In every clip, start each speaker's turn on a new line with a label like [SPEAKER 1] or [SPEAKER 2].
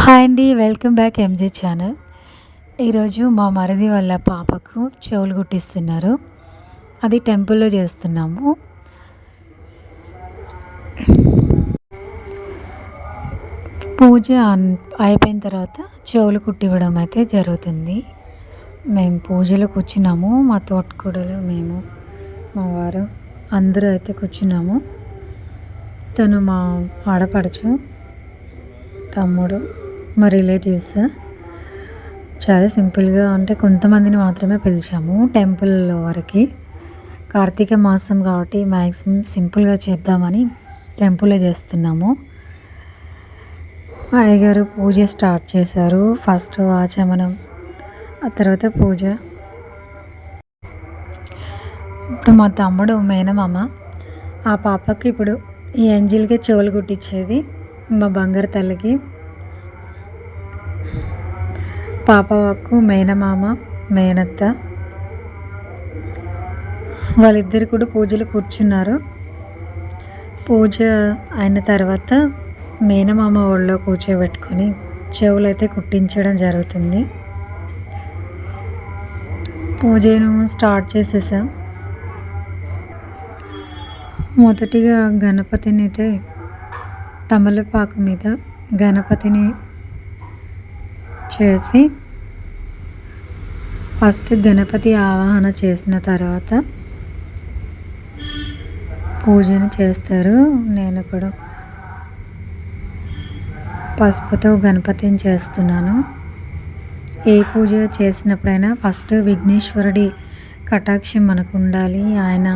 [SPEAKER 1] Hi అండి, welcome back M J channel. ఈరోజు మా మరిది వాళ్ళ పాపకు చెవులు కుట్టిస్తున్నారు. అది టెంపుల్లో చేస్తున్నాము. పూజ అయిపోయిన తర్వాత చెవులు కుట్టివ్వడం అయితే జరుగుతుంది. మేము పూజలో కూర్చున్నాము. మా తోటకూడలు, మేము, మా వారు అందరూ అయితే కూర్చున్నాము. తను మా ఆడపడుచు, తమ్ముడు, మా రిలేటివ్స్. చాలా సింపుల్గా, అంటే కొంతమందిని మాత్రమే పిలిచాము టెంపుల్ వరకు. కార్తీక మాసం కాబట్టి మ్యాక్సిమం సింపుల్గా చేద్దామని టెంపుల్లో చేస్తున్నాము. అయ్యగారు పూజ స్టార్ట్ చేశారు. ఫస్ట్ ఆచమనం, ఆ తర్వాత పూజ. ఇప్పుడు మా తమ్ముడు మేనమామ, ఆ పాపకి ఇప్పుడు ఈ ఏంజిల్కి చెవులు కుట్టించేది. మా బంగారు తల్లికి పాపకు మేనమామ, మేనత్త వాళ్ళిద్దరు కూడా పూజలు కూర్చున్నారు. పూజ అయిన తర్వాత మేనమామ ఒళ్ళో కూర్చోబెట్టుకొని చెవులు అయితే కుట్టించడం జరుగుతుంది. పూజను స్టార్ట్ చేసేసాం. మొదటిగా గణపతిని అయితే తమలపాకు మీద గణపతిని చేసి ఫస్ట్ గణపతి ఆవాహన చేసిన తర్వాత పూజను చేస్తారు. నేను ఇప్పుడు పసుపుతో గణపతిని చేస్తున్నాను. ఏ పూజ చేసినప్పుడైనా ఫస్ట్ విఘ్నేశ్వరుడి కటాక్షం మనకు ఉండాలి. ఆయన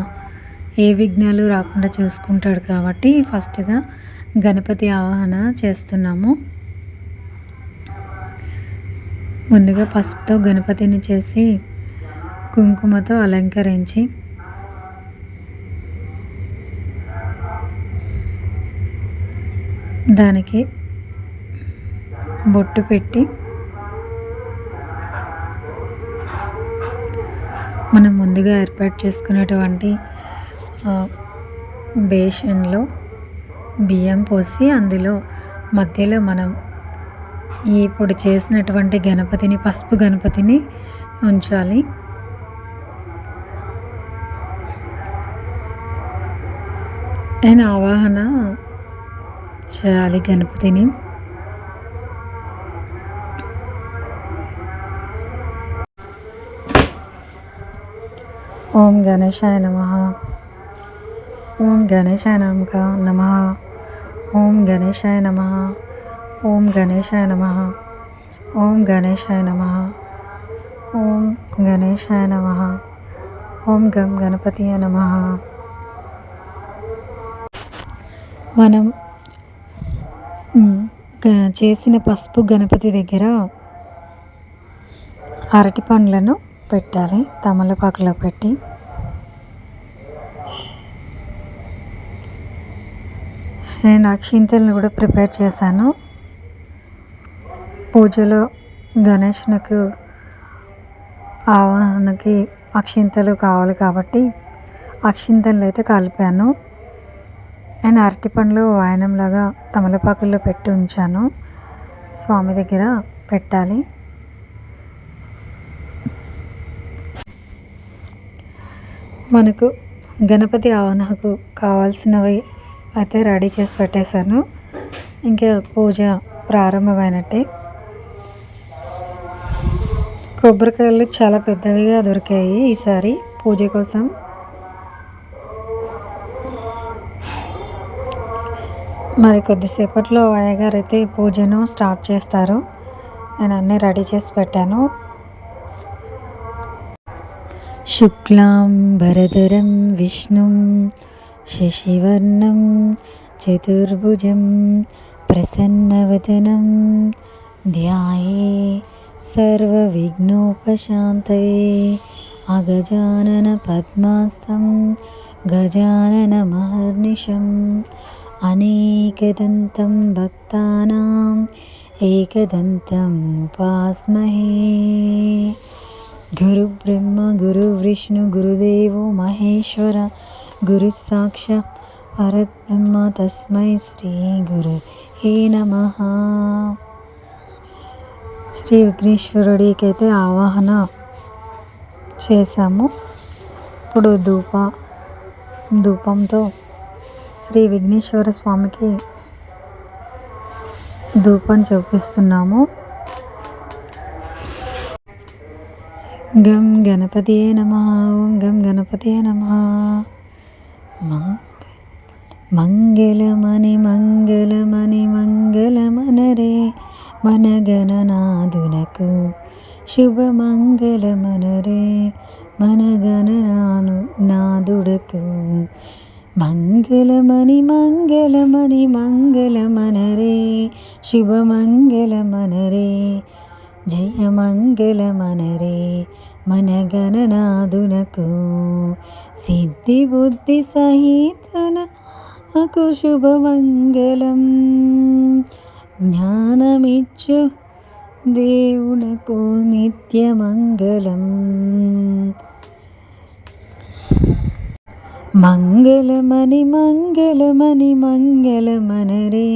[SPEAKER 1] ఏ విఘ్నాలు రాకుండా చూసుకుంటాడు కాబట్టి ఫస్ట్గా గణపతి ఆవాహన చేస్తున్నాము. ముందుగా పసుపుతో గణపతిని చేసి కుంకుమతో అలంకరించి దానికి బొట్టు పెట్టి మనం ముందుగా ఏర్పాటు చేసుకునేటువంటి బేషన్లో బియ్యం పోసి అందులో మధ్యలో మనం ఇప్పుడు చేసినటువంటి గణపతిని, పసుపు గణపతిని ఉంచాలి. ఆయన ఆవాహన చేయాలి గణపతిని. ఓం గణేశాయ నమః, ఓం గణేశాయ నమః, ఓం గణేశాయ నమః, ఓం గణేశాయ నమః, ఓం గణేశాయ నమః, ఓం గణేశాయ నమః, ఓం గం గణపతియే నమః. మనం చేసిన పసుపు గణపతి దగ్గర అరటి పండ్లను పెట్టాలి, తమలపాకులో పెట్టి. నేను అక్షింతలను కూడా ప్రిపేర్ చేశాను. పూజలో గణేష్నికి ఆవాహనకి అక్షింతలు కావాలి కాబట్టి అక్షింతలు అయితే కలిపాను. అండ్ అరటిపండ్లు వాయనంలాగా తమలపాకుల్లో పెట్టి ఉంచాను. స్వామి దగ్గర పెట్టాలి. మనకు గణపతి ఆవాహనకు కావాల్సినవి అయితే రెడీ చేసి పెట్టేశాను. ఇంకా పూజ ప్రారంభమైనట్టే. కొబ్బరికాయలు చాలా పెద్దవిగా దొరికాయి ఈసారి పూజ కోసం. మరి కొద్దిసేపట్లో అయ్యగారు అయితే పూజను స్టార్ట్ చేస్తారు. నేను అన్నీ రెడీ చేసి పెట్టాను. శుక్లాం భరధరం విష్ణుం శశివర్ణం చతుర్భుజం ప్రసన్నవదనం ధ్యాయే సర్వవిఘ్నోపశాంతయే అగజానన పద్మాస్తం గజాననమహర్నిశం అనేకదంతం భక్తానాం ఏకదంతం ఉపాస్మహే. గురుబ్రహ్మ గురువిష్ణు గురుదేవో మహేశ్వర గురు సాక్షాత్ పరబ్రహ్మ తస్మై శ్రీ గురు హే నమః. శ్రీ విఘ్నేశ్వరుడికైతే ఆవాహన చేశాము. ఇప్పుడు ధూపంతో శ్రీ విఘ్నేశ్వర స్వామికి ధూపం చూపిస్తున్నాము. గం గణపతియే నమః. ఓం గం గణపతియే నమః. మంగళమణి మంగళమణి మంగళమనరే మన గణనాథునకు శుభమంగళమనరే మన గణనాథుడకు మంగళమణి మంగళమణి మంగళమనరే శుభమంగళమనరే జయమంగళమనరే మన గణనాథునకు సిద్ధి బుద్ధి సహితనకు శుభమంగళం జ్ఞానమిచ్చు దేవునకు నిత్యమంగళం మంగళమణి మంగళమణి మంగళమనరే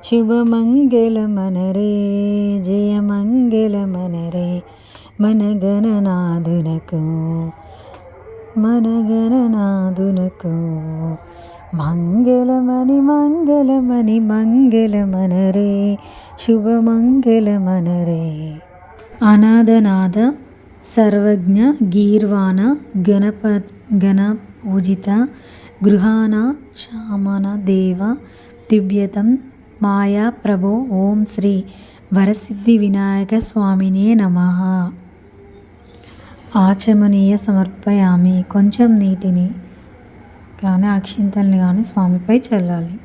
[SPEAKER 1] శుభమంగళమనరే జయమంగళమనరే మన గణనాథునకు మంగళమణి మంగళమణి మంగళమనరే శుభమంగళమనరే. అనాథనాథ సర్వజ్ఞ గీర్వాణ గణ పూజిత గృహాణ చామన దేవ తుభ్యతం మాయా ప్రభో ఓం శ్రీ వరసిద్ధి వినాయక స్వామినే నమః. ఆచమనీయ సమర్పయామి. కొంచెం నీటిని కానీ అక్షింతల్ని కానీ స్వామిపై చల్లాలి.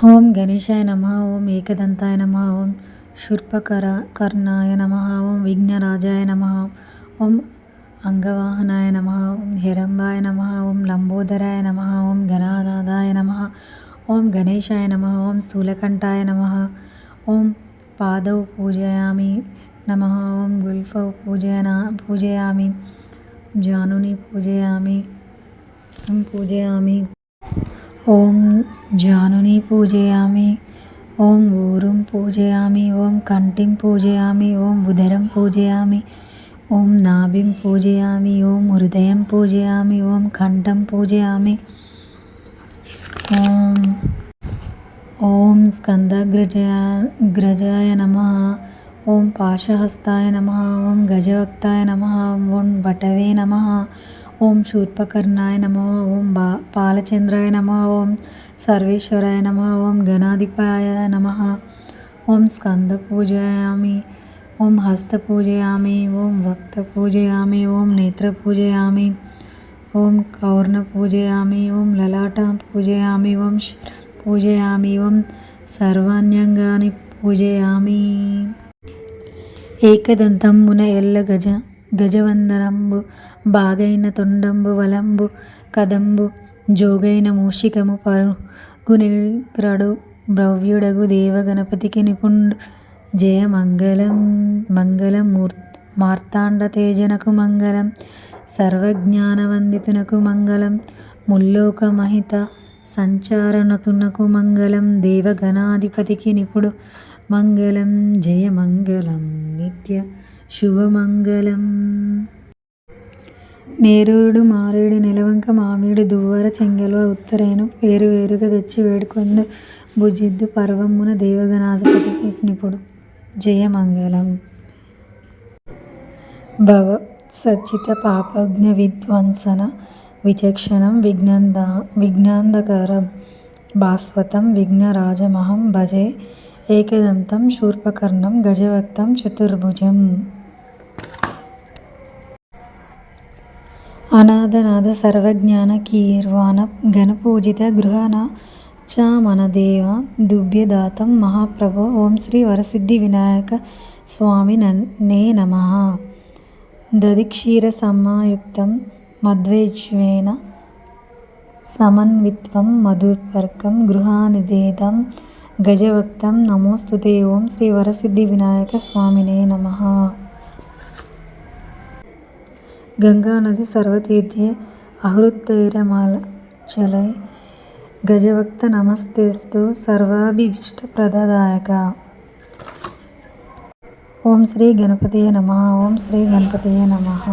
[SPEAKER 1] ఓం గణేశాయ నమః. ఓం ఏకదంతాయ నమః. ఓం శూర్పకర్ణాయ నమః. ఓం విఘ్నరాజాయ నమః. ఓం అంగవాహనాయ నమః. ఓం హిరంబాయ నమః. ఓం లంబోదరాయ నమః. ఓం గణనాథాయ నమః. ఓం గణేశాయ నమః. ఓం స్థూలకంఠాయ నమః. ఓం పాదౌ పూజయామి నమః. ఓం గుల్ఫౌ పూజయామి. జానుని పూజయామి. ఓం జానుని పూజయామి. ఓం ఊరుం పూజయామి. ఓం కంఠిం పూజయామి. ఓం ఉదరం పూజయామి. ఓం నాభిం పూజయామి. ఓం హృదయం పూజయామి. ఓం కంఠం పూజయామి. ఓం స్కందగ్రజాయ నమః. ఓం పాశహస్తాయ నమః. ఓం గజవక్తాయ నమః. ఓం వటవే నమః. ఓం శూర్పకర్ణాయ నమః. ఓం పాలచంద్రాయ నమః. ఓం సర్వేశ్వరాయ నమః. ఓం గణాధిపాయ నమః. ఓం స్కంద పూజయామి. ఓం హస్త పూజయామి. ఓం వక్త పూజయామి. ఓం నేత్ర పూజయామి. ఓం కౌర్ణ పూజయామి. ఓం లలాట పూజయామి. ఓం పూజయామి. ఓం సర్వాణ్యంగాని పూజయామి. ఏకదంతంబున ఎల్ల గజవందనంబు బాగైన తొండంబు వలంబు కదంబు జోగైన మూషికము పరుగునిగ్రడు భవ్యుడగు దేవగణపతికి నిపుణుడు జయమంగళం మంగళం మార్తాండ తేజనకు మంగళం సర్వజ్ఞానవందితునకు మంగళం ముల్లోక మహిత సంచారణకునకు మంగళం దేవగణాధిపతికి నిపుడు మంగళం జయమంగళం నిత్య శుభమంగళం. నేరేడు మారేడు నెలవంక మామిడి దువ్వర చెంగల్వ ఉత్తరేను వేరువేరుగా తెచ్చి వేడుకొందు భుజిద్దు పర్వమున దేవగణాధిపతికి నిపుడు జయమంగళం. భవ సచ్చిత పాపజ్ఞ విధ్వంసన విచక్షణం విఘ్నాంధకరం భాస్వతం విఘ్నరాజమహం భజే ఏకదంతం శూర్పకర్ణం గజవక్తం చతుర్భుజం. అనాథనాథ సర్వజ్ఞాన కీర్వాణ గణపూజిత గృహణ చ మన దేవ దుభ్యదాతం మహాప్రభో ఓం శ్రీ వరసిద్ధి వినాయక స్వామి నే నమః. దధిక్షీర సమాయుక్తం మద్వైజ్వేన సమన్విత్వం మధుర్పర్కం గృహానిదేదం గజవక్తం నమోస్తుతే ఓం శ్రీ వరసిద్ధి వినాయక స్వామినే నమః. గంగా నది సర్వతీర్థే ఆహృతైరమాచలై గజవక్త నమస్తేస్తు సర్వాభీష్టప్రదాయక. ఓం శ్రీ గణపతయే నమః. ఓం శ్రీ గణపతయే నమః.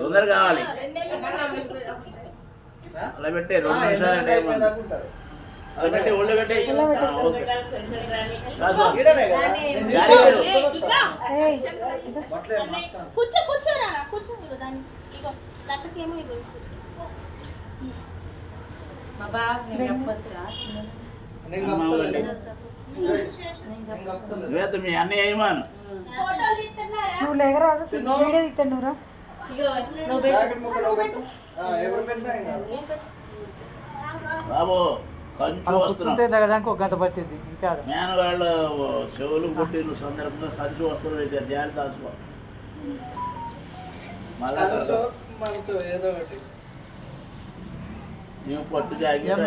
[SPEAKER 2] తొందర కావాలి అలా పెట్టి 2 నిమిషాలు టైం అలా పెట్టి ఒళ్ళు పెట్టి మీ అన్నయ్య ఏమాను
[SPEAKER 1] నువ్వు లేకరాదు, వీడియో తీస్తాను నువ్వురా.
[SPEAKER 2] బాబు కంచు వస్తున్నాం మేనగాళ్ళు చెవులు పుట్టిన సందర్భంగా కంచు వస్తువులు పెట్టారు జారి దాచుకో
[SPEAKER 3] ఏదో ఒకటి
[SPEAKER 2] మేము పట్టు జాగ్రత్త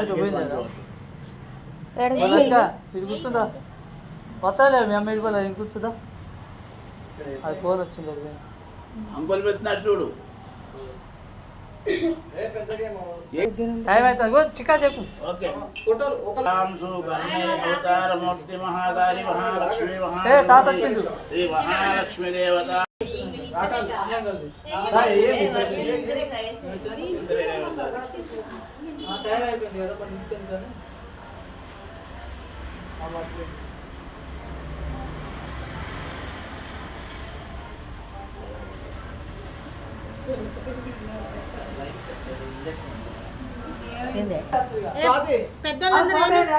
[SPEAKER 4] కూర్చుందా వస్తాలే మీ అమ్మ వెళ్ళిపోలే ఏం కూర్చుందా అది ఫోన్ వచ్చింది
[SPEAKER 2] అంకుల్ పెడుతున్నాడు చూడు
[SPEAKER 4] టైం అవుతుంది చిక్కా చెప్పు.
[SPEAKER 2] ఓకే మూర్తి మహాకాళి మహాలక్ష్మి
[SPEAKER 4] తాత
[SPEAKER 2] శ్రీ మహాలక్ష్మి దేవత
[SPEAKER 4] టైం అయిపోయింది కదా పని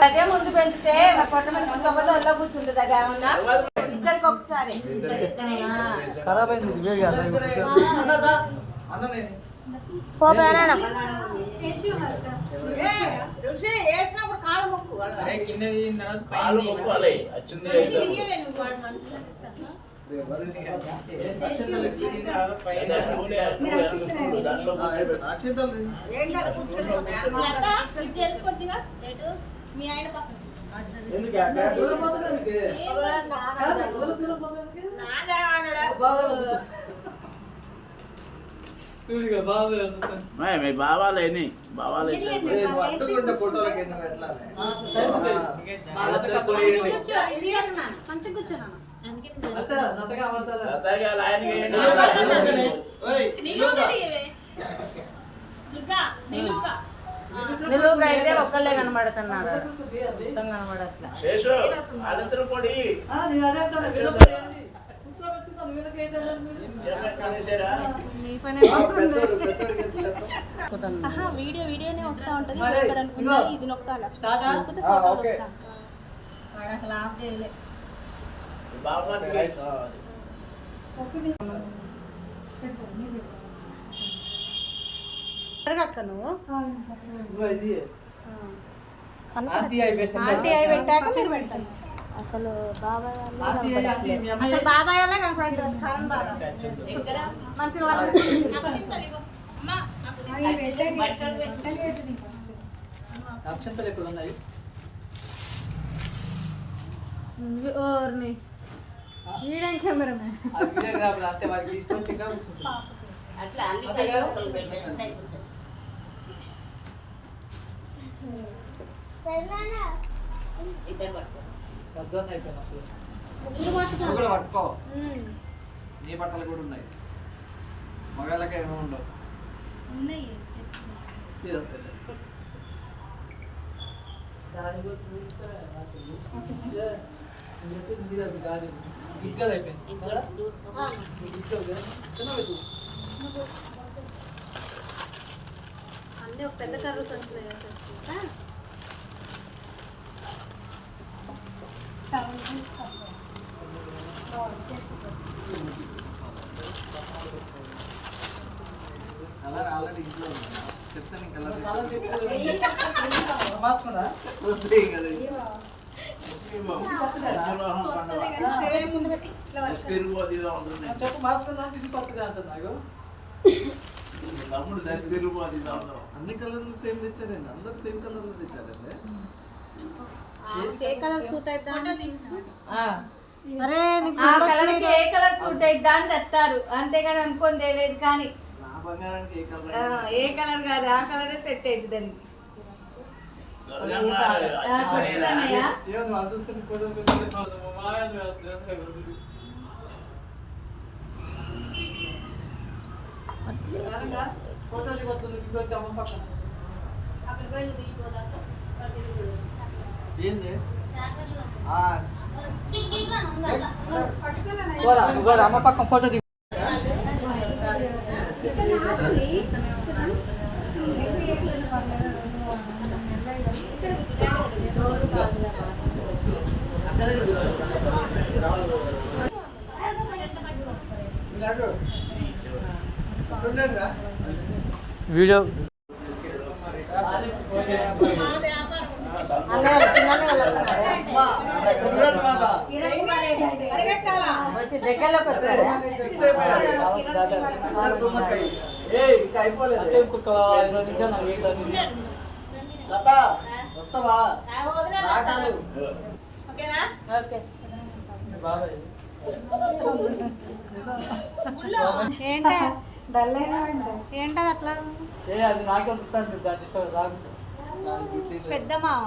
[SPEAKER 5] అదే ముందు పెంచితే పొట్ట మీద కూర్చోకపోతే ఒళ్ళో కూర్చుంటుంది అది ఏమన్నా ఇద్దరికి ఒకసారి
[SPEAKER 4] ఖరాబ్ అయింది
[SPEAKER 5] వేసినప్పుడు కాళ్ళు మొక్కు
[SPEAKER 2] కాళ్ళు మొక్కాలి వచ్చింది
[SPEAKER 5] మీ ఆయన పక్కన
[SPEAKER 2] మీ బావాలేని బావాలే
[SPEAKER 5] నిలువుగా అయితే ఒక్కళ్ళే కనబడుతున్నారు, కనబడట్లా.
[SPEAKER 2] శేషు అనంతరం పొడి
[SPEAKER 5] మీ పనే
[SPEAKER 3] పెద్దోడు పెద్దోడికి ఎట్లా చేస్తాం?
[SPEAKER 5] ఆహా, వీడియోనే వస్తా ఉంటది
[SPEAKER 4] మరి
[SPEAKER 5] ఇక్కడ అనుకున్నా
[SPEAKER 4] ఇదిగో.
[SPEAKER 5] ఇది నొక్కాలి
[SPEAKER 4] స్టార్ట్ ఆ?
[SPEAKER 5] నొక్కితే
[SPEAKER 3] ఆ,
[SPEAKER 5] ఫోటోలు
[SPEAKER 3] ఓకే.
[SPEAKER 5] వస్తా. వాడు అసలు ఆఫ్ చేయలే
[SPEAKER 3] రైట్.
[SPEAKER 5] జరగక్క నువ్వు
[SPEAKER 4] ఇదిగో ఇది ఆంటీ అయి పెట్టండి.
[SPEAKER 5] ఆంటీ అయి పెట్టాక మీరు పెట్టండి. అసలు బాబాయ్ వాళ్ళే
[SPEAKER 4] ఆంటీ అయి, ఆంటీ మీ అమ్మాయి.
[SPEAKER 5] అసలు బాబాయ్ వాళ్ళే కనపడలేదు కరణ్ బాబాయ్ మంచిగా వాళ్ళు
[SPEAKER 4] అక్షంతలు ఎక్కడ ఉన్నాయి?
[SPEAKER 5] ఓర్ని వీడియో కెమెరామెన్
[SPEAKER 4] ఆ వీడియోగ్రాఫర్ అంతే వారికి ఇష్టం వచ్చి ఇంకా కూర్చుంటారు. అంతే కదా? పెద్దోన్ని అయిపోయినా అసలు.
[SPEAKER 3] నువ్వు కూడా పట్టుకో. నీ బట్టలు కూడా ఉన్నాయి. మగాళ్ళకి ఏమో ఉండవు. ఇది అంతే.
[SPEAKER 4] దాని గురించి చూస్తే అసలు ఇదే ఇది చెప్పింది మీరు అది కాదు. గిట్టలు అయిపోయింది కదా? గిట్టలు కదా? చిన్న పెట్టు.
[SPEAKER 5] అన్నీ ఒక పెద్ద కర్రలు వస్తున్నాయి
[SPEAKER 3] కలర్ ఆల్రెడీ ఇంట్లో ఉంది. చెప్తాను కలర్
[SPEAKER 4] చాలా చెప్తే మార్చుకున్నా?
[SPEAKER 3] వస్తాయి కదా. తిరుగుబోదిగా ఉంటుంది.
[SPEAKER 4] చెప్పు మార్చుకున్నా ఇది కొత్తగా అంటుంది నాకు.
[SPEAKER 3] తమ్ముడు దశ తిరుగుబోదిగా ఉంటాం. అన్ని కలర్లు సేమ్ తెచ్చారండి. అందరు సేమ్ కలర్లు తెచ్చారండి.
[SPEAKER 5] ఏ కలర్ సూట్ అవుతా
[SPEAKER 4] ఆ,
[SPEAKER 5] అరే నీకు
[SPEAKER 6] ఆ కలర్కి ఏ కలర్ సూట్ అయిద్దా అని తెస్తారు అంతేగాని అనుకోని తెలియదు కానీ
[SPEAKER 3] నా బంగారానికి ఏ కలర్
[SPEAKER 6] ఏ కలర్ కాదు ఆ కలరే సెట్ అయింది దానికి
[SPEAKER 4] ఏమో నువ్వు అది చూసుకుని ఫోటో పెట్టుకుంటే మా మామయ్య వేస్తున్నాడు. ఫోటో దిగొస్తుంది ఇంకొచ్చి అమ్మ పక్కన.
[SPEAKER 3] ఏంది
[SPEAKER 4] పోరా నువ్వు పోరా అమ్మ పక్కన ఫోటో దిగు. వీడియో
[SPEAKER 6] వచ్చి దగ్గరలోకి వచ్చారా
[SPEAKER 3] ఇంకా అయిపోలేదు.
[SPEAKER 4] అంటే ఇంకొక 20 నిమిషాలు నాకు వెయిట్ అవుతుంది.
[SPEAKER 3] లత వస్తావా? రాటాలు.
[SPEAKER 5] ఓకేనా
[SPEAKER 6] ఓకే
[SPEAKER 4] బాబాయ్
[SPEAKER 5] ఏంటా ఏంటది అట్లా
[SPEAKER 4] ఏ అది నాకే వస్తుంది దాని ఇష్టం రాదు.
[SPEAKER 5] పెద్ద మామ